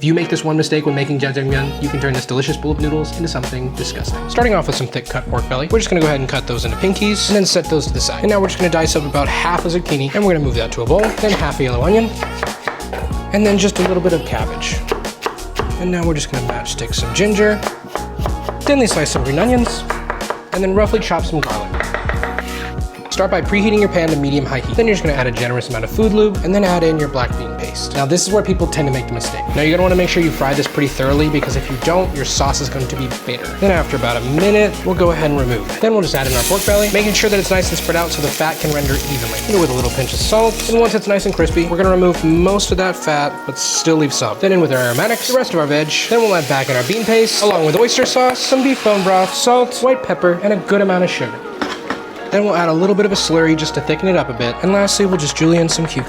If you make this one mistake when making jajangmyeon, you can turn this delicious bowl of noodles into something disgusting. Starting off with some thick cut pork belly, we're just gonna go ahead and cut those into pinkies and then set those to the side. And now we're just gonna dice up about half a zucchini and we're gonna move that to a bowl, then half a yellow onion, and then just a little bit of cabbage. And now we're just gonna matchstick some ginger, thinly slice some green onions, and then roughly chop some garlic. Start by preheating your pan to medium-high heat. Then you're just gonna add a generous amount of food lube and then add in your black bean paste. Now this is where people tend to make the mistake. Now you're gonna wanna make sure you fry this pretty thoroughly because if you don't, your sauce is going to be bitter. Then after about a minute, we'll go ahead and remove it. Then we'll just add in our pork belly, making sure that it's nice and spread out so the fat can render evenly. With a little pinch of salt, and once it's nice and crispy, we're gonna remove most of that fat, but still leave some. Then in with our aromatics, the rest of our veg. Then we'll add back in our bean paste, along with oyster sauce, some beef bone broth, salt, white pepper, and a good amount of sugar. Then we'll add a little bit of a slurry just to thicken it up a bit. And lastly, we'll just julienne some cucumber.